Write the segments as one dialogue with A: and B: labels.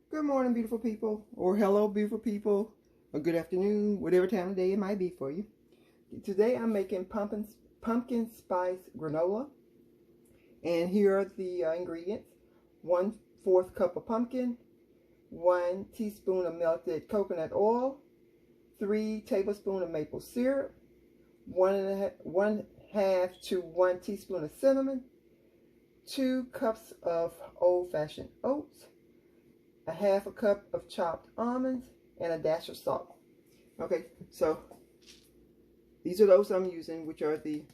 A: Good morning, beautiful people, or hello, beautiful people, or good afternoon, whatever time of day it might be for you. Today I'm making pumpkin spice granola, and here are the ingredients. 1/4 cup of pumpkin, 1 teaspoon of melted coconut oil, 3 tablespoons of maple syrup, 1/2 to 1 teaspoon of cinnamon, 2 cups of old-fashioned oats, 1/2 cup of chopped almonds, and a dash of salt. Okay, so these are those I'm using, which are the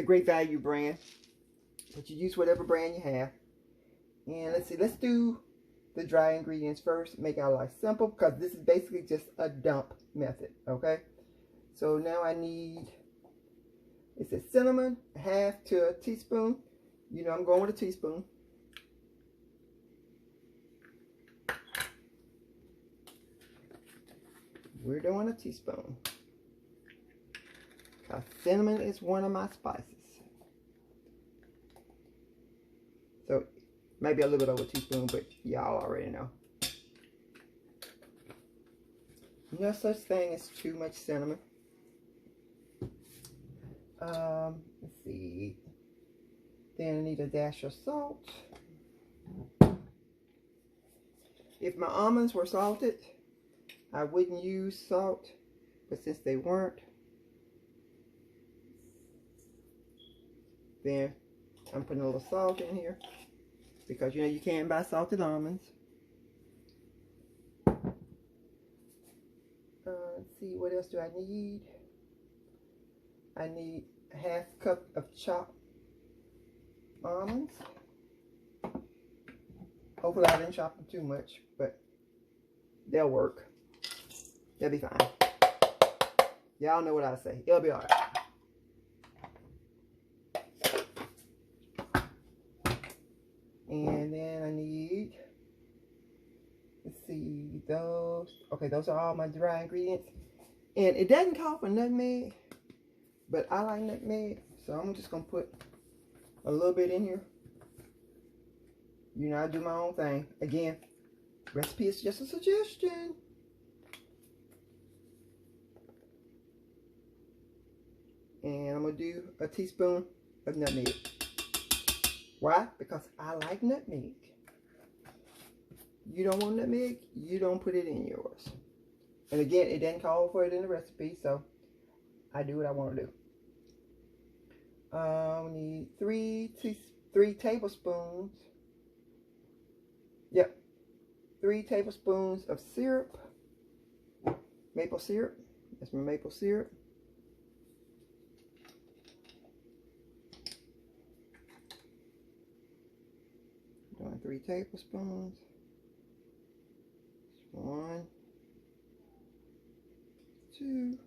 A: Great Value brand. But you use whatever brand you have. And let's see, let's do the dry ingredients first. Make our life simple because this is basically just a dump method. Okay, so now I need, it says cinnamon, 1/2 to a teaspoon. You know I'm going with a teaspoon. We're doing a teaspoon because cinnamon is one of my spices. So maybe a little bit over a teaspoon, but y'all already know. No such thing as too much cinnamon. Let's see. Then I need a dash of salt. If my almonds were salted, I wouldn't use salt, but since they weren't, then I'm putting a little salt in here because you know you can't buy salted almonds. Let's see, what else do I need? I need 1/2 cup of chopped almonds. Hopefully I didn't chop them too much, but they'll work. They'll be fine. Y'all know what I say. It'll be alright. And then I need, let's see, those. Okay, those are all my dry ingredients. And it doesn't call for nutmeg, but I like nutmeg. So I'm just going to put a little bit in here. You know, I do my own thing. Again, recipe is just a suggestion. And I'm going to do a teaspoon of nutmeg. Why? Because I like nutmeg. You don't want nutmeg, you don't put it in yours. And again, it didn't call for it in the recipe, so I do what I want to do. We need 3 tablespoons. Yep. 3 tablespoons of syrup. Maple syrup. That's my maple syrup. Doing 3 tablespoons. 1, 2,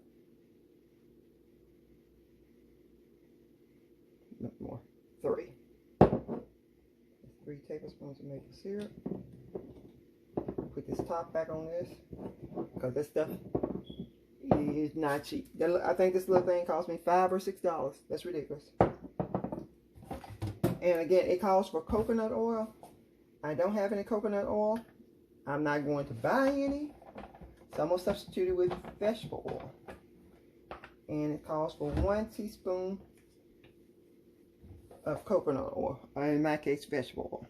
A: no more, 3. 3 tablespoons of maple syrup. Put this top back on this because this stuff is not cheap. I think this little thing cost me $5 or $6. That's ridiculous. And again, it calls for coconut oil. I don't have any coconut oil. I'm not going to buy any. So I'm going to substitute it with vegetable oil. And it calls for 1 teaspoon of coconut oil. Or in my case, vegetable oil.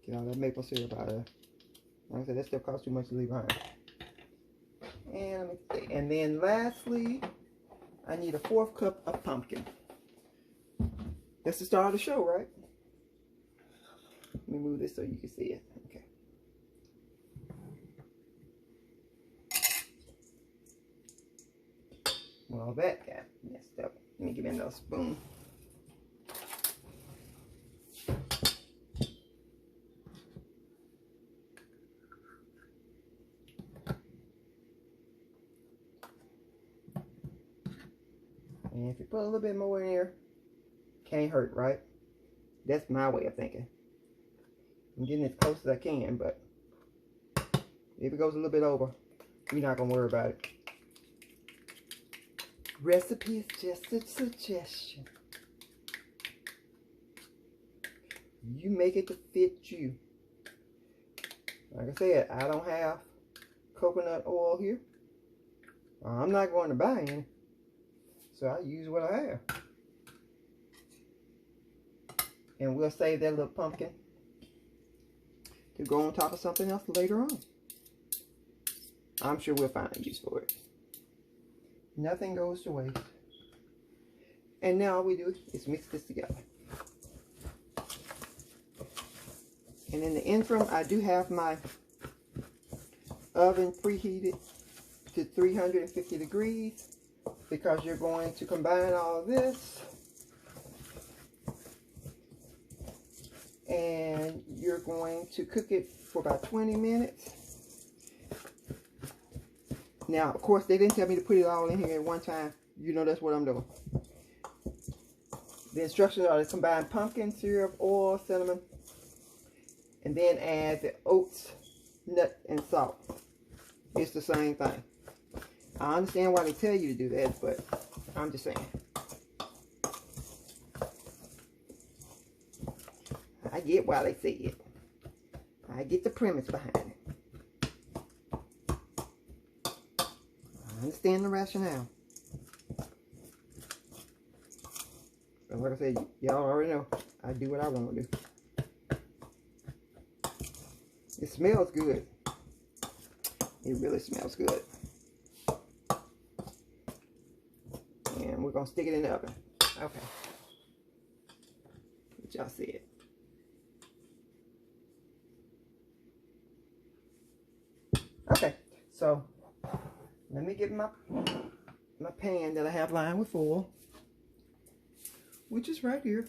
A: Get all that maple syrup out of there. Like I said, that stuff costs too much to leave behind. And then lastly, I need a 1/4 cup of pumpkin. That's the start of the show, right? Let me move this so you can see it. Okay. Well, that got messed up. Let me give me another spoon. And if you put a little bit more in here, can't hurt, right? That's my way of thinking. I'm getting as close as I can, but if it goes a little bit over, we're not going to worry about it. recipe is just a suggestion. You make it to fit you. Like I said, I don't have coconut oil here. I'm not going to buy any. So I use what I have. And we'll save that little pumpkin to go on top of something else later on. I'm sure we'll find a use for it. Nothing goes to waste. And now all we do is mix this together. And in the interim, I do have my oven preheated to 350 degrees because you're going to combine all of this. And you're going to cook it for about 20 minutes. Now, of course, they didn't tell me to put it all in here at one time. You know that's what I'm doing. The instructions are to combine pumpkin syrup, oil, cinnamon, and then add the oats, nut, and salt. It's the same thing. I understand why they tell you to do that, but I'm just saying. I get why they say it. I get the premise behind it. I understand the rationale. But like I said, y'all already know I do what I want to do. It smells good. It really smells good. And we're going to stick it in the oven. Okay. What y'all see it. Okay, so let me get my pan that I have lined with oil, which is right here.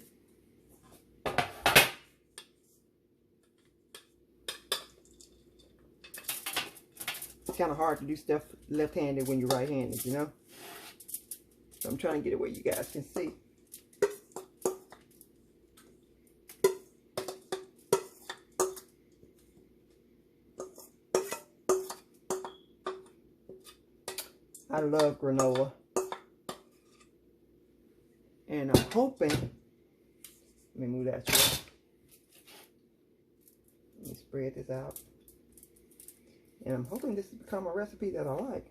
A: It's kind of hard to do stuff left-handed when you're right-handed, you know? So I'm trying to get it where you guys can see. I love granola. And I'm hoping, let me move that way. Let me spread this out. And I'm hoping this has become a recipe that I like.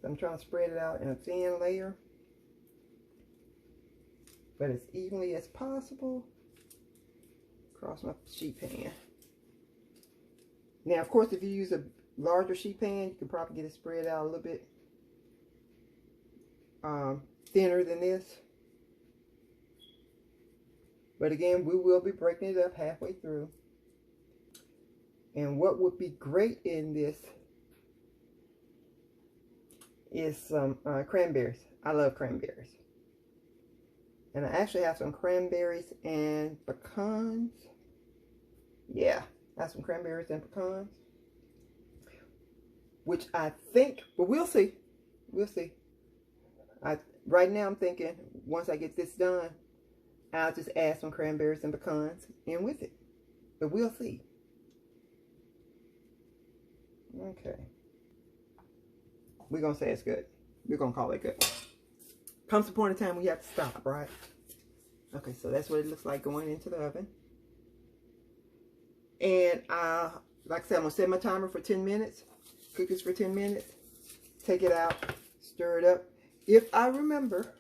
A: So I'm trying to spread it out in a thin layer, but as evenly as possible across my sheet pan. Now, of course, if you use a larger sheet pan, you can probably get it spread out a little bit thinner than this. But again, we will be breaking it up halfway through. And what would be great in this is some cranberries. I love cranberries. And I actually have some cranberries and pecans. Yeah, I have some cranberries and pecans. Which I think, but we'll see. We'll see. Right now I'm thinking, once I get this done, I'll just add some cranberries and pecans in with it. But we'll see. Okay. We're going to say it's good. We're going to call it good. Comes the point in time when you have to stop, right? Okay, so that's what it looks like going into the oven. And like I said, I'm going to set my timer for 10 minutes. Cook this for 10 minutes. Take it out. Stir it up. If I remember,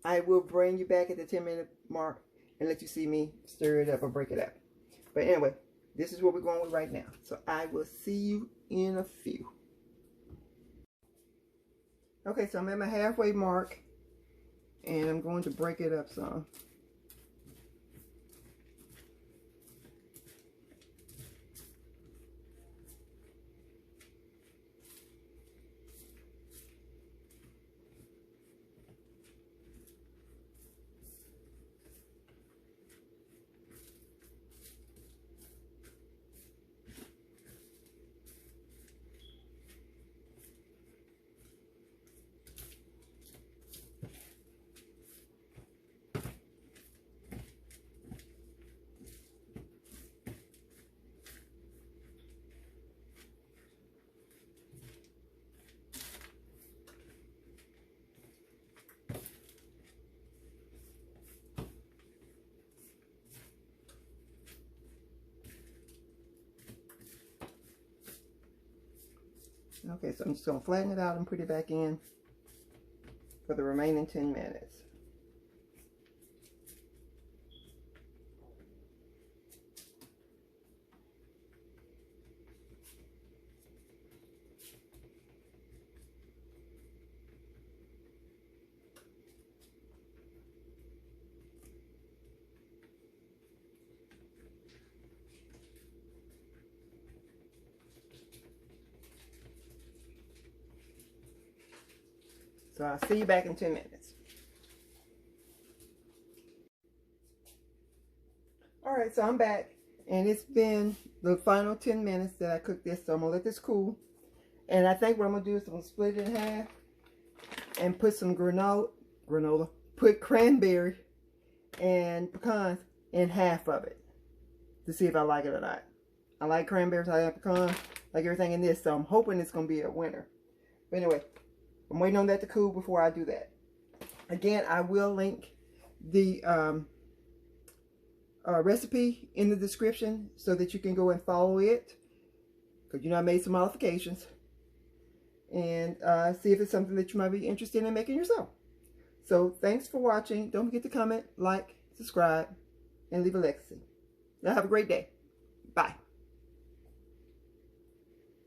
A: I will bring you back at the 10-minute mark and let you see me stir it up or break it up. But anyway, this is what we're going with right now. So I will see you in a few. Okay, so I'm at my halfway mark and I'm going to break it up some. Okay, so I'm just going to flatten it out and put it back in for the remaining 10 minutes. So I'll see you back in 10 minutes. Alright, so I'm back. And it's been the final 10 minutes that I cooked this. So I'm going to let this cool. And I think what I'm going to do is I'm going to split it in half. And put some granola. Put cranberry and pecans in half of it. To see if I like it or not. I like cranberries, I like pecans. Like everything in this. So I'm hoping it's going to be a winner. But anyway. I'm waiting on that to cool before I do that. Again, I will link the recipe in the description so that you can go and follow it. Because I made some modifications. And see if it's something that you might be interested in making yourself. So thanks for watching. Don't forget to comment, like, subscribe, and leave a legacy. Y'all have a great day. Bye.